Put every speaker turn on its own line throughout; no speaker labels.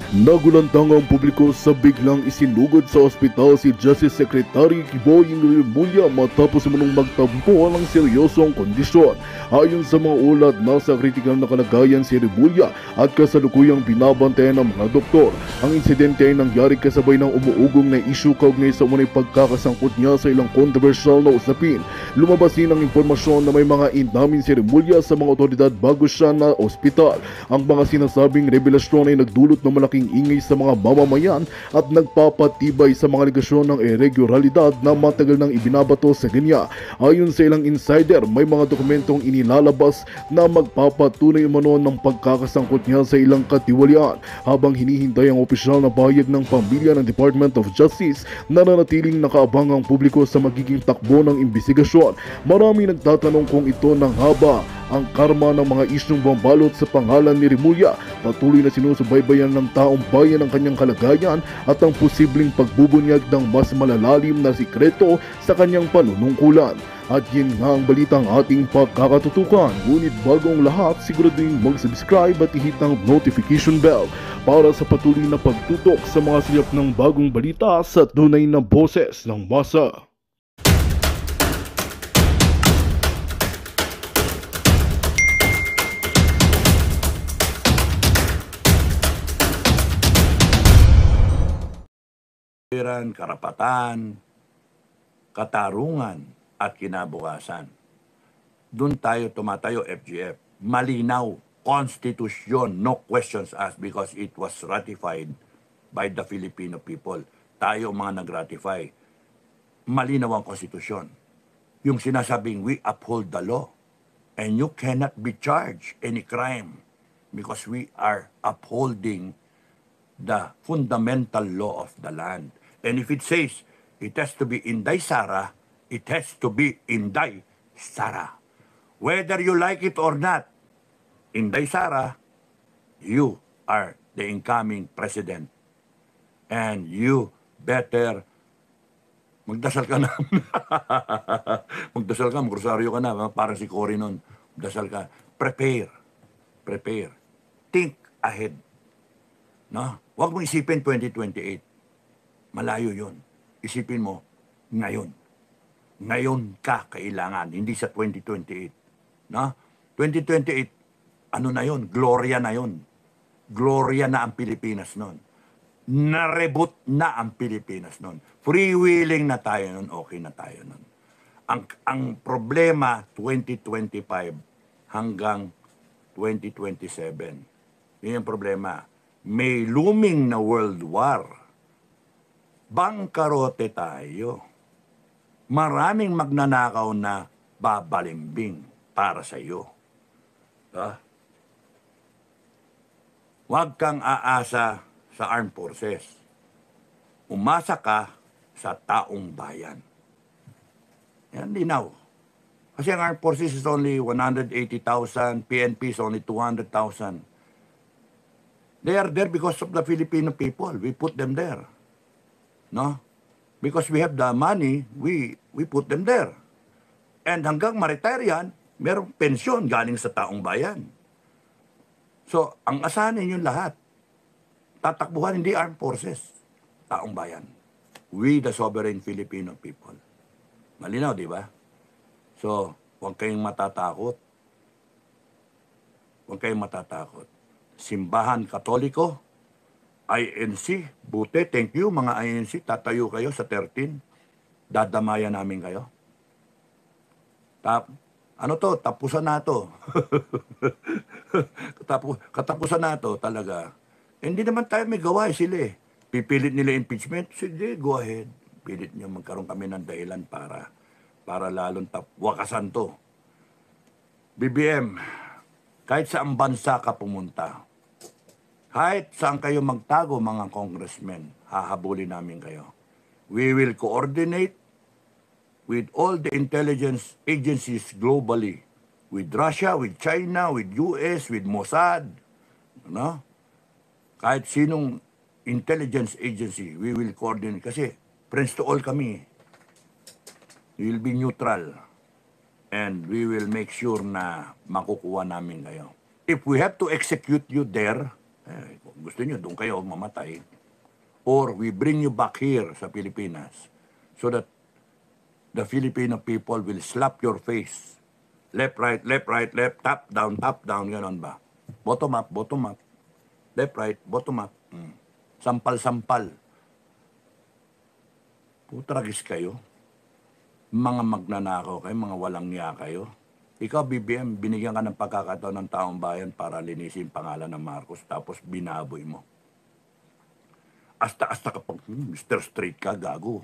Nagulantang ang publiko sa biglang isinugod sa ospital si Justice Secretary Boying Rimulya matapos munong magtampo ng seryosong kondisyon. Ayon sa mga ulat, nasa kritikal na kalagayan si Rimulya at kasalukuyang binabantayan ng mga doktor. Ang insidente ay nangyari kasabay ng umuugong na isyu kaugnay sa umunay pagkakasangkot niya sa ilang kontrobersyal na usapin. Lumabas din ang impormasyon na may mga inamin si Rimulya sa mga otoridad bago siya na ospital. Ang mga sinasabing revelasyon ay nagdulot ng malaking ingay sa mga mamamayan at nagpapatibay sa mga negasyon ng irregularidad na matagal nang ibinabato sa kanya. Ayon sa ilang insider, may mga dokumentong inilalabas na magpapatunay umano ng pagkakasangkot niya sa ilang katiwalian. Habang hinihintay ang opisyal na pahayag ng pamilya ng Department of Justice, nananatiling nakaabang ang publiko sa magiging takbo ng imbestigasyon. Marami nagtatanong kung ito nang haba ang karma ng mga isyong bumbalot sa pangalan ni Rimulya. Patuloy na sinusubaybayan ng taong bayan ang kanyang kalagayan at ang posibleng pagbubunyag ng mas malalalim na sikreto sa kanyang panunungkulan. At yun nga ang balitang ating pagkakatutukan. Ngunit bago ang lahat, siguraduhin mag-subscribe at i-hit ang notification bell para sa patuloy na pagtutok sa mga silap ng bagong balita sa tunay na boses ng masa.
Karapatan, katarungan at kinabukasan. Doon tayo tumatayo, FGF. Malinaw, konstitusyon, no questions asked because it was ratified by the Filipino people. Tayo mga nag-ratify. Malinaw ang konstitusyon. Yung sinasabing we uphold the law and you cannot be charged any crime because we are upholding the fundamental law of the land. And if it says it has to be Inday Sara, it has to be Inday Sara. Whether you like it or not, Inday Sara, you are the incoming president. And you better magdasal ka na. Magdasal ka, magrosaryo ka na. Parang si Cory nun. Magdasal ka. Prepare. Prepare. Think ahead. No? Huwag mong isipin 2028. Malayo yun. Isipin mo, ngayon. Ngayon ka kailangan, hindi sa 2028. No? 2028, ano na yun? Gloria na yun. Gloria na ang Pilipinas nun. Nareboot na ang Pilipinas nun. Freewheeling na tayo nun, okay na tayo nun. Ang problema, 2025 hanggang 2027. Yun yung problema. May looming na world war. Bangkarote tayo. Maraming magnanakaw na babalimbing para sa iyo. Huwag kang aasa sa armed forces. Umasa ka sa taong bayan. Yan linaw. Kasi ang armed forces is only 180,000, PNP is only 200,000. They are there because of the Filipino people. We put them there. No? Because we have the money, we put them there. And hanggang ma-retire yan, merong pensyon galing sa taong bayan. So, ang asahan ninyo lahat, tatakbuhan hindi armed forces, taong bayan. We, the sovereign Filipino people. Malinaw, di ba? So, huwag kayong matatakot. Huwag kayong matatakot. Simbahan Katoliko, INC, buti, thank you mga INC, tatayo kayo sa 13, dadamayan namin kayo. Ano to, tapusan na to. Katapusan na to talaga. Hindi naman tayo may gawa sila eh. Pipilit nila impeachment, sige, go ahead. Pilit nyo, magkaroon kami ng dahilan para lalong wakasan to. BBM, kahit saan bansa ka pumunta, kahit saan kayo magtago mga congressmen, hahabulin namin kayo. We will coordinate with all the intelligence agencies globally. With Russia, with China, with US, with Mossad. No? Kahit sinong intelligence agency, we will coordinate. Kasi friends to all kami. We will be neutral. And we will make sure na makukuha namin kayo. If we have to execute you there, Kung gusto nyo, doon kayo mamatay. Or we bring you back here sa Pilipinas so that the Filipino people will slap your face. Left, right, top, down, gano'n ba? Bottom up. Left, right, bottom up. Sampal. Putragis kayo. Mga magnanakaw kayo, mga walang niya kayo. Ikaw, BBM, binigyan ka ng pagkakataon ng taong bayan para linisin pangalan ng Marcos, tapos binaboy mo. Asta-asta ka pang, Mr. Straight ka, gago.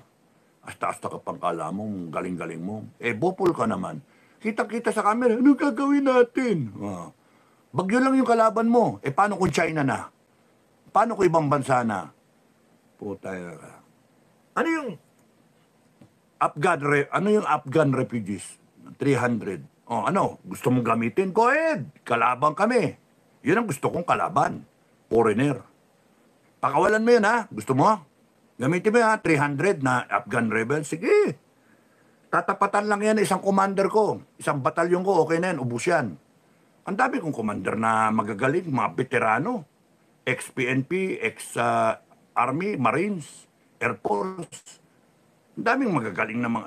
Asta-asta ka pang kala mo, galing-galing mo. Bopol ka naman. Kita-kita sa camera, ano gagawin natin? Bagyo lang yung kalaban mo. Paano kung China na? Paano kung ibang bansa na? Puta ka. Ano yung Afghan refugees? 300. Ano? Gusto mong gamitin? Go ahead. Kalaban kami. Yun ang gusto kong kalaban. Foreigner. Pakawalan mo yun, ha? Gusto mo? Gamitin mo, ha? 300 na Afghan rebels. Sige. Tatapatan lang yan isang commander ko. Isang batalyon ko, okay na yan. Ubus yan. Ang dami kong commander na magagaling, mga veterano. Ex-PNP, ex-Army, Marines, Air Force. Ang daming magagaling na mga...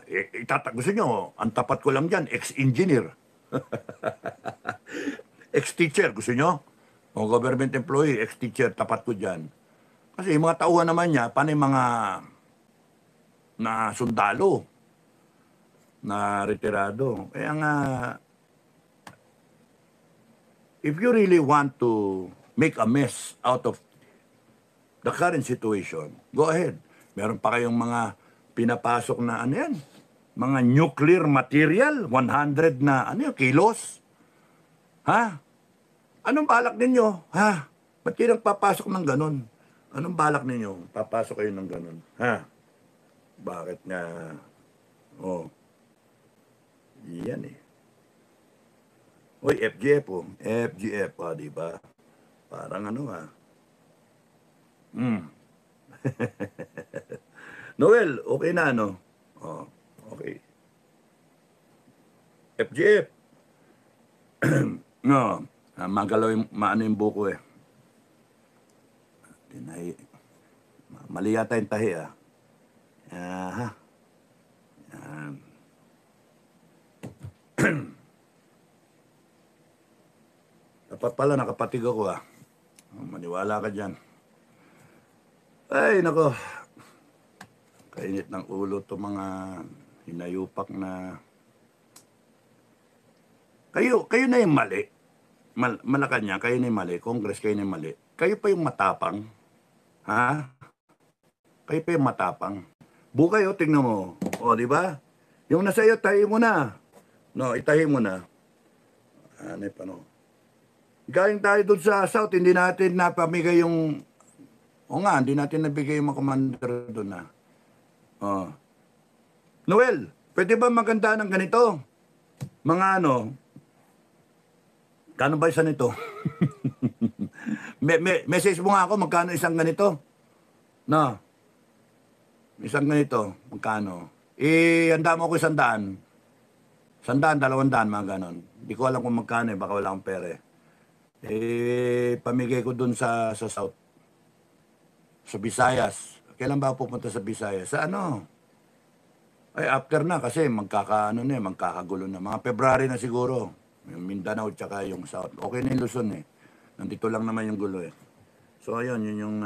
Gusto nyo, ang tapat ko lang dyan, ex-engineer. Ex-teacher, gusto nyo? O government employee, ex-teacher, tapat ko dyan. Kasi yung mga tauhan naman niya, paano yung mga na sundalo, na retirado. Kaya nga, if you really want to make a mess out of the current situation, go ahead. Meron pa kayong mga pinapasok na ano yan, mga nuclear material, 100 na kilos. Ha? Anong balak ninyo? Ha? Ba't kayo nagpapasok ng ganun? Anong balak ninyo? Papasok kayo ng ganun. Ha? Bakit nga? Yan eh. Uy, FGF po. FGF, diba? Parang ano Noel, okay na, no? Okay. FGF. No, magalaw maano yung buko eh. Mali yata yung tahi, Yan. Dapat pala nakapatig ako, Maniwala ka dyan. Ay, nako. Kainit ng ulo to mga hinayupak na... Kayo na yung mali. Malacanang, kayo na yung mali. Congress, kayo na yung mali. Kayo pa yung matapang. Ha? Kayo pa yung matapang. Bukay, tingnan mo. Di ba? Yung nasa iyo, tahi mo na. No, itahi mo na. Ano pa, no? Galing tayo doon sa South, hindi natin napamigay yung... hindi natin nabigay yung mga commander doon, Noel, pwede ba maganda ng ganito? Mga kano ba isa nito? Message mo nga ako, magkano isang ganito? No. Isang ganito, magkano? Handa mo ako 100. 100, 200, mga ganon. Hindi ko alam kung magkano, baka wala akong pere. Pamigay ko dun sa South. Sa Visayas. Kailan ba pupunta sa Visayas? Sa after na kasi magkakagulo na. Mga February na siguro. Yung Mindanao tsaka yung South. Okay na yung Luzon Nandito lang naman yung gulo So ayun, yun yung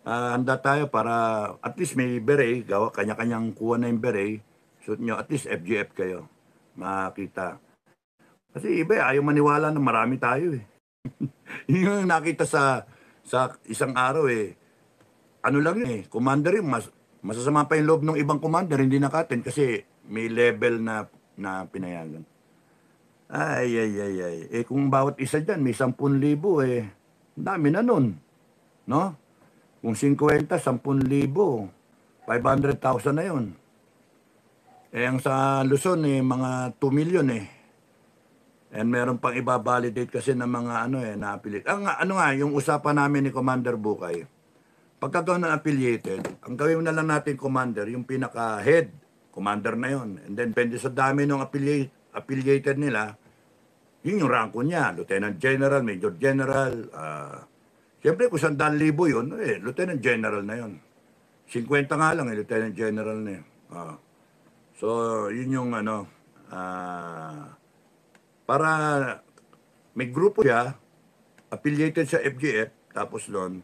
handa tayo para at least may beret. Kanya-kanyang kuha na yung beret. Suot nyo, at least FGF kayo. Makita. Kasi iba ayaw maniwala na marami tayo Yun yung nakita sa isang araw ano lang commander masasama pa yung loob ng ibang commander, hindi nakatin kasi may level na pinayagan. Ay. Kung bawat isa dyan may 10,000 dami na nun. No? Kung 50, 10,000, 500,000 na yun. Ang sa Luzon mga 2 million And meron pang iba-validate kasi ng mga na-affiliate. Yung usapan namin ni Commander Bukay, pagkagawa ng affiliated, ang gawin na lang natin, Commander, yung pinaka-head, Commander na yon. And then, depende sa dami ng affiliated nila, Yun yung ranko niya, Lieutenant General, Major General. Siyempre, kung 100,000 yun, Lieutenant General na yun. 50 nga lang, Lieutenant General na yun. So, yun yung para may grupo siya, affiliated sa FGF, tapos doon,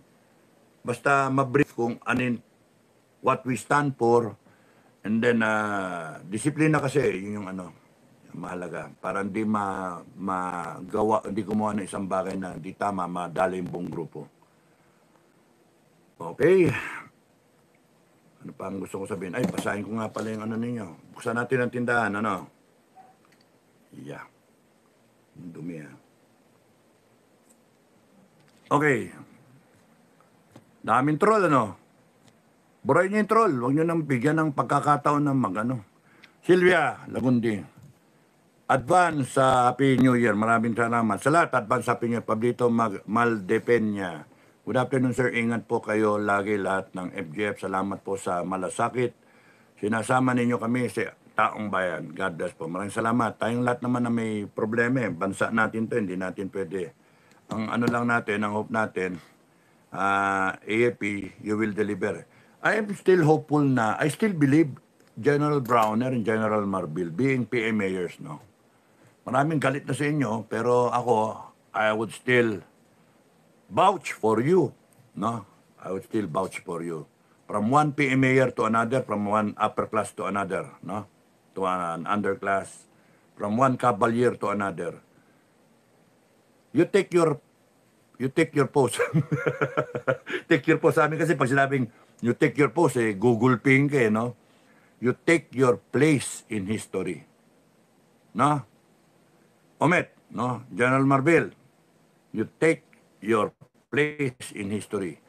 basta mabrief kung anin what we stand for, and then disiplina kasi, yun yung mahalaga. Para hindi hindi gumawa ng isang bagay na hindi tama, madala yung buong grupo. Okay. Ano pa ang gusto ko sabihin? Ay, basahin ko nga pala yung ninyo. Buksan natin ang tindahan, Yeah. Dumi, Okay. Daming troll, Buray niyo yung troll. Huwag niyo nang bigyan ng pagkakataon ng Silvia Lagundi. Advance sa Happy New Year. Maraming salamat. Sa lahat, advance Happy New Year. Pablito Maldepenya. Good afternoon, sir. Ingat po kayo lagi lahat ng FGF. Salamat po sa malasakit. Sinasama ninyo kami sa taong bayan. God bless po. Maraming salamat. Tayong lahat naman na may problema. Bansa natin to, hindi natin pwede. Ang lang natin, ang hope natin, AFP, you will deliver. I am still hopeful I still believe General Browner and General Marbil being PM mayors, Maraming galit na sa inyo, pero ako, I would still vouch for you, I would still vouch for you. From one PM mayor to another, from one upper class to another, to an underclass, from one cavalier to another. You take your post. Take your post. Sa amin kasi pag sinabing you take your post, Google Ping ka, You take your place in history. Omet, General Marbil, you take your place in history.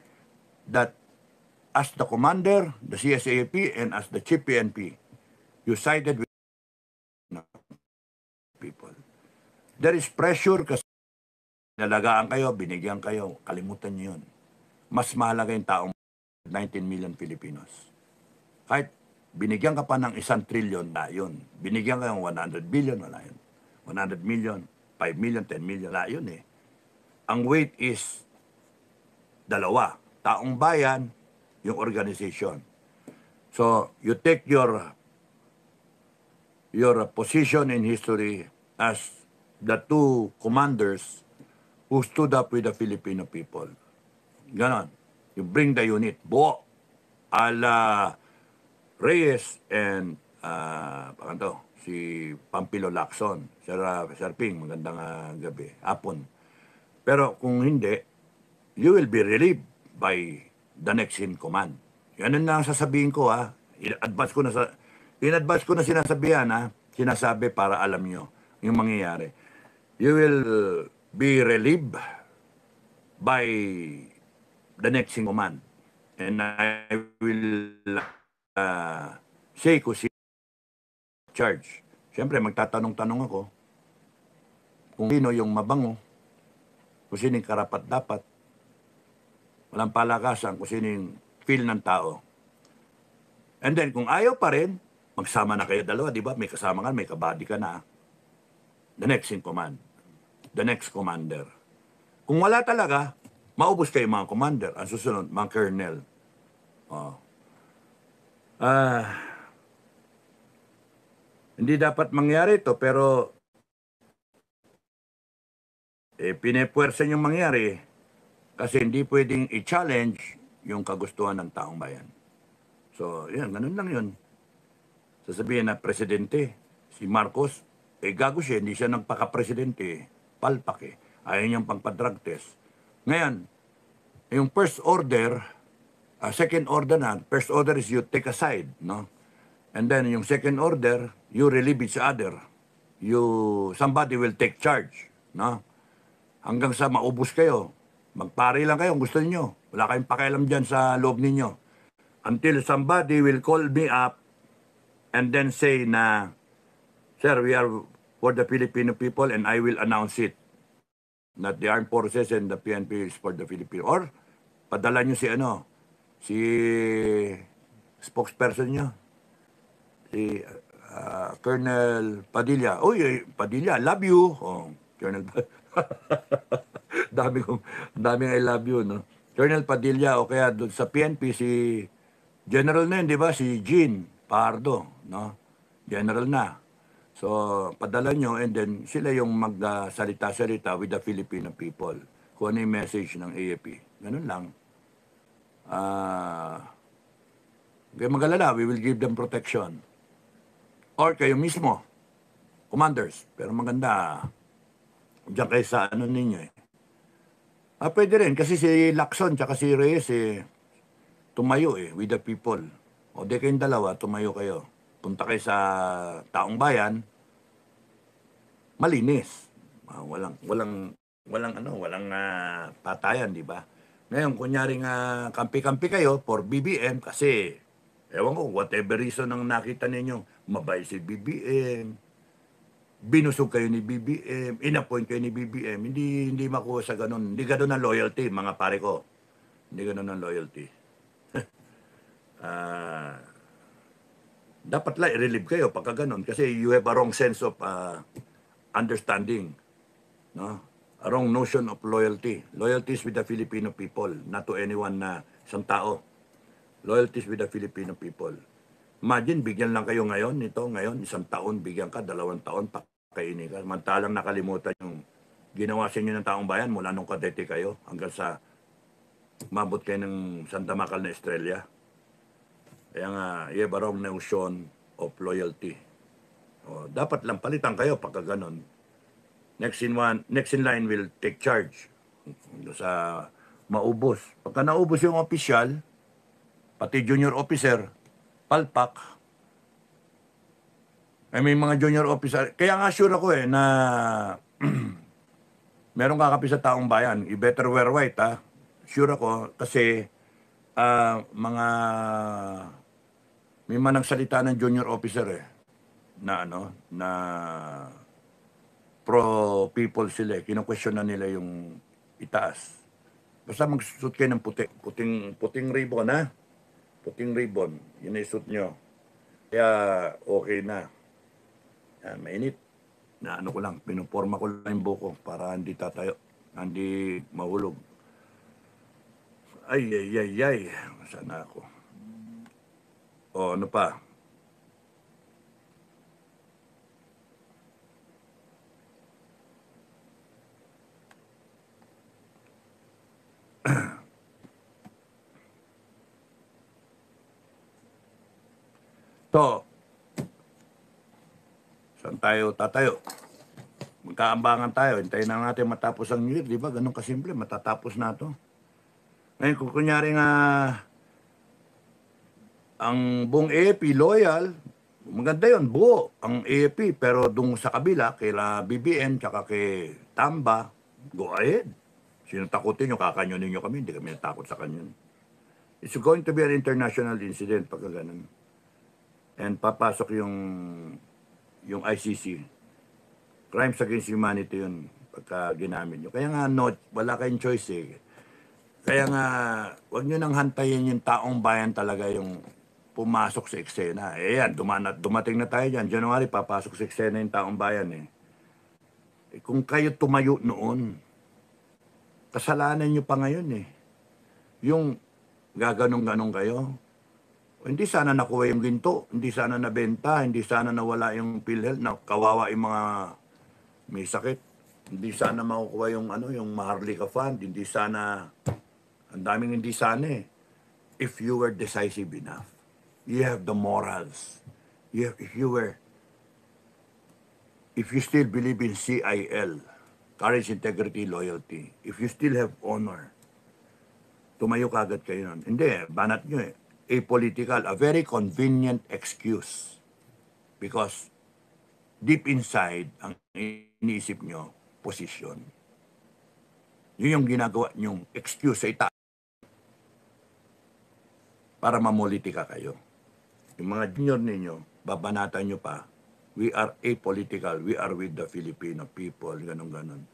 That as the commander, the CSAP, and as the chief PNP, you sided with people. There is pressure kasi nalagaan kayo, binigyan kayo, kalimutan niyo yun. Mas mahalaga yung taong 19 million Filipinos. Kahit binigyan ka pa ng 1 trillion, na yun. Binigyan ka ng 100 billion, wala yun. 100 million, 5 million, 10 million, wala yun Ang weight is dalawa. Taong bayan, yung organization. So, you take your position in history as the two commanders who stood up with the Filipino people. Ganon. You bring the unit. Buo. Ala Reyes and si Pampilo Lacson. Sir Ping, magandang gabi. Hapon. Pero kung hindi, you will be relieved by the next in command. Yan na ang sasabihin ko, in-advance ko na sinasabihan, sinasabi para alam nyo yung mangyayari. You will be relieved by the next in command. And I will say kung si charge. Siyempre, magtatanong-tanong ako kung sino yung mabango, kung sino yung karapat-dapat. Walang palakasan kung sino yung feel ng tao. And then, kung ayaw pa rin, magsama na kayo dalawa, di ba? May kasama ka, may kabady ka na. The next in command. The next commander. Kung wala talaga, maubos kayo mga commander. Ang susunod, mga colonel. Hindi dapat mangyari ito, pero pinepuwersa niyong mangyari kasi hindi pwedeng i-challenge yung kagustuhan ng taong bayan. So, yan, ganun lang yun. Sasabihin na presidente, si Marcos, gago siya, hindi siya nagpaka-presidente, palpak Ayaw niyang pangpa-drug test. Ngayon, yung first order, second order first order is you take a side, And then yung second order, you relieve each other. Somebody will take charge, Hanggang sa maubos kayo. Magpari lang kayo kung gusto niyo. Wala kayong pakialam dyan sa loob ninyo. Until somebody will call me up and then say na, sir, we are for the Filipino people and I will announce it. Not the armed forces and the PNP is for the Filipino. Or, padala nyo si spokesperson nyo, si Colonel Padilla. Uy, Padilla, love you. Colonel daming I love you, no? Colonel Padilla o kaya doon sa PNP si General na yun, di ba? Si Jean Pardo, no? General na. So, padala nyo and then sila yung magsalita-salita with the Filipino people. Kung ano yung message ng AFP. Ganun lang. Kaya magalala, we will give them protection. Or kayo mismo, commanders. Pero maganda, diyan kayo sa ano ninyo eh. Pwede rin, kasi si Lacson tsaka si Reyes tumayo with the people. O di kayong dalawa, tumayo kayo. Punta kayo sa taong bayan, malinis. Walang patayan, di ba? Ngayon, kunyaring kampi-kampi kayo for BBM kasi, ewan ko, whatever reason ang nakita ninyo, mabay si BBM, binusog kayo ni BBM, inappoint kayo ni BBM, hindi makuha sa ganun. Hindi ganun ang loyalty, mga pare ko. Hindi ganun ang loyalty. Dapat lang i-relieve kayo pagka ganun kasi you have a wrong sense of understanding. No? A wrong notion of loyalty. Loyalty is with the Filipino people, not to anyone na isang tao. Loyalty is with the Filipino people. Imagine, bigyan lang kayo ngayon, isang taon, bigyan ka, 2 taon, pakainin ka. Mantalang nakalimutan yung ginawa sa inyo ng taong bayan mula nung kadete kayo hanggang sa mabot kayo ng Santa Macal na Estrella. Kaya nga, you have a wrong notion of loyalty. Dapat lang palitan kayo pagka ganon. Next in line will take charge sa maubos. Pagka naubos yung opisyal, pati junior officer, palpak. May mga junior officer. Kaya nga sure ako na meron kakapi sa taong bayan. You better wear white, ha? Sure ako kasi may manang salita ng junior officer na pro people sila. Kino-question na nila yung itaas. Basta magsusot kayo ng puting ribbon, ha? Puting ribbon, yun ay suit nyo. Kaya okay na. Mainit. Na ano ko lang, pinuporma ko lang yung buko para hindi tatayo, hindi mahulog. Ay. Sana ako. Ano pa? So, saan tayo tatayo? Magkaambangan tayo. Hintayin na natin matapos ang year, di ba? Ganun kasimple, matatapos na to. Ngayon, kung kunyari nga ang buong AFP loyal, maganda yun, buo ang AFP. Pero dung sa kabila, kila BBM, tsaka kay Tamba, go ahead. Sino takutin nyo, kakanyonin nyo kami, hindi kami natakot sa kanyon. It's going to be an international incident pagka ganun. And papasok yung ICC. Crimes against humanity yun pagka ginamit nyo. Kaya nga, wala kayong choice Kaya nga, huwag nyo nang hantayin yung taong bayan talaga yung pumasok sa eksena. Yan, dumating na tayo dyan. January, papasok sa eksena yung taong bayan kung kayo tumayo noon, kasalanan nyo pa ngayon Yung gaganong-ganong kayo, hindi sana nakuha yung ginto, hindi sana nabenta, hindi sana nawala yung PhilHealth, na kawawa yung mga may sakit. Hindi sana makukuha yung yung Maharlika Fund, hindi sana, ang daming hindi sana If you were decisive enough, you have the morals. If you still believe in CIL, courage, integrity, loyalty, if you still have honor, tumayo kagad kayo nun. Hindi, banat nyo apolitical, a very convenient excuse. Because deep inside, ang iniisip nyo, posisyon. Yun yung ginagawa nyong excuse sa itaas para mamolitika kayo. Yung mga junior ninyo, babanatan nyo pa, we are apolitical, we are with the Filipino people, ganun-ganun.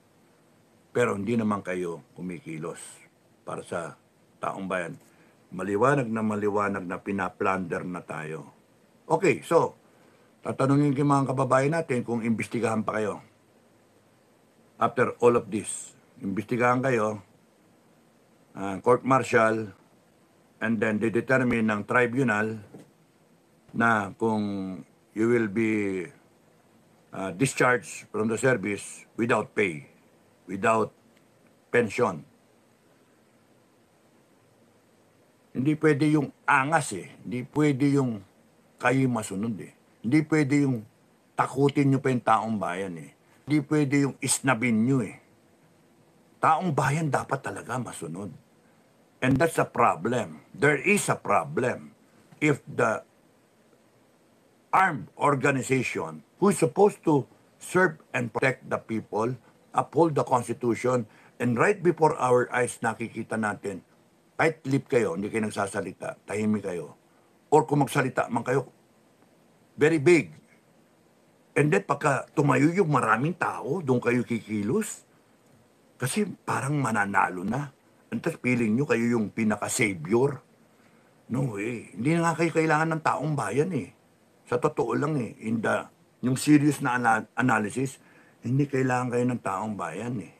Pero hindi naman kayo kumikilos para sa taong bayan. Maliwanag na pinaplunder na tayo. Okay, so, tatanungin ko mga kababayan natin kung imbestigahan pa kayo. after all of this, imbestigahan kayo, court martial, and then determine ng tribunal na kung you will be discharged from the service without pay, without pension. Hindi pwede yung angas eh. Hindi pwede yung kayo masunod eh. Hindi pwede yung takutin nyo pa yung taong bayan eh. Hindi pwede yung isnabin nyo eh. Taong bayan dapat talaga masunod. And that's a problem. There is a problem if the armed organization who is supposed to serve and protect the people, uphold the Constitution, and right before our eyes nakikita natin, kahit lip kayo, hindi kayo nagsasalita, tahimik kayo. Or kung magsalita man kayo, very big. And then pagka tumayo yung maraming tao, doon kayo kikilos. Kasi parang mananalo na. And tapos feeling nyo kayo yung pinaka-savior. No way. Hindi na nga kayo kailangan ng taong bayan eh. Sa totoo lang eh, yung serious na analysis, hindi kailangan kayo ng taong bayan eh.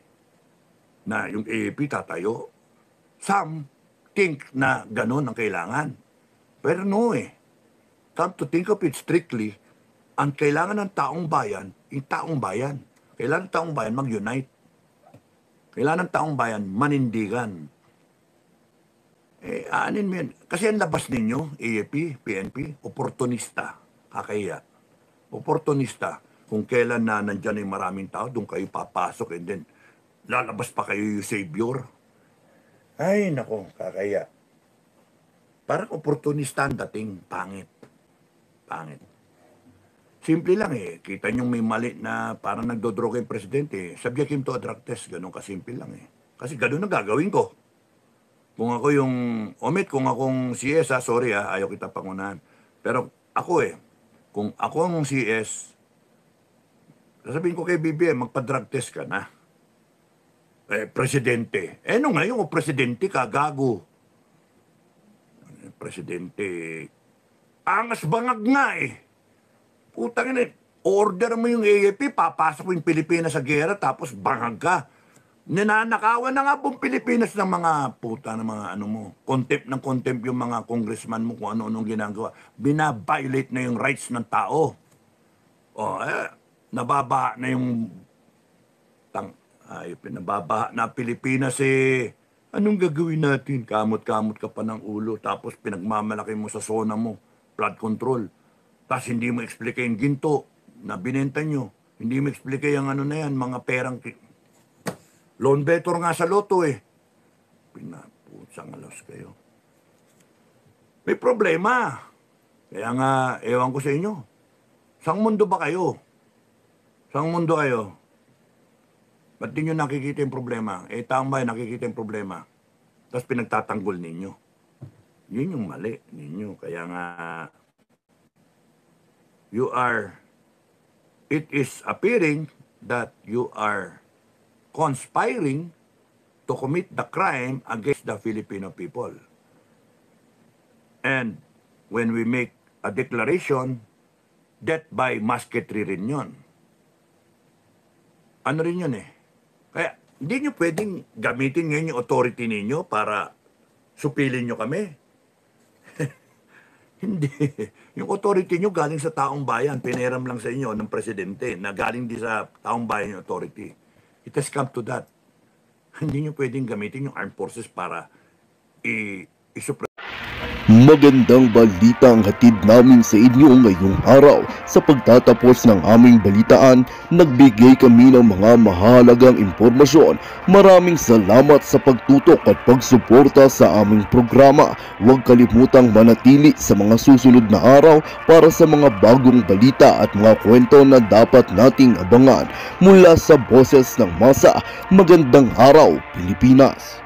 Na yung AAP tatayo. Some think na gano'n ang kailangan. Pero no eh. Come to think of it strictly, ang kailangan ng taong bayan, yung taong bayan. Kailangan ng taong bayan mag-unite. Kailangan ng taong bayan manindigan. Aanin mo yan. Kasi ang labas ninyo, AAP, PNP, oportunista. Kakaya. Oportunista. Kung kailan na nandyan yung maraming tao, doon kayo papasok and then lalabas pa kayo yung savior. Ay, nako, kakaya. Parang oportunista ang dating. Pangit. Pangit. Simple lang eh. Kita nyo may mali na parang nagdodroga yung presidente. Subject him to a drug test. Ganun kasimple lang eh. Kasi ganun ang gagawin ko. Kung ako yung, omit, kung akong CS, sorry ayaw kita pangunahan. Pero ako eh, kung ako ang CS, sasabihin ko kay BBM, magpa-drug test ka na. Presidente. No ngayon, presidente ka, gago. Presidente, angas bangag nga eh. Putang ina, order mo yung AAP, papasok mo yung Pilipinas sa gera, tapos bangag ka. Ninanakawan na nga pong Pilipinas ng mga puta, ng mga ano mo. Contempt ng contempt yung mga congressman mo kung ano-anong ginagawa. Binabiolate na yung rights ng tao. Nababa na yung pinababa na Pilipinas eh. Anong gagawin natin? Kamot-kamot ka pa ng ulo, tapos pinagmamalaki mo sa zona mo, flood control. Tapos hindi mo explain yung ginto na binenta nyo. Hindi mo explain yung ano na yan, mga perang loan better nga sa loto eh. Pinaputsang alas kayo. May problema. Kaya nga, ewan ko sa inyo. Sang mundo ba kayo? Sang mundo kayo? Ba't di nyo nakikita yung problema? Taong bayan nakikita yung problema. Tapos pinagtatanggol ninyo. Yun yung mali ninyo. Kaya nga, it is appearing that you are conspiring to commit the crime against the Filipino people. And when we make a declaration, death by musketry rin yun. Ano rin yun eh? Kaya hindi nyo pwedeng gamitin ngayon yung authority ninyo para supilin nyo kami. Hindi. Yung authority nyo galing sa taong bayan, piniram lang sa inyo ng presidente na galing din sa taong bayan yung authority. It has come to that. Hindi nyo pwedeng gamitin yung armed forces para i-suppress.
Magandang balita ang hatid namin sa inyo ngayong araw. Sa pagtatapos ng aming balitaan, nagbigay kami ng mga mahalagang impormasyon. Maraming salamat sa pagtutok at pagsuporta sa aming programa. Huwag kalimutang manatili sa mga susunod na araw para sa mga bagong balita at mga kwento na dapat nating abangan. Mula sa Boses ng Masa, magandang araw, Pilipinas!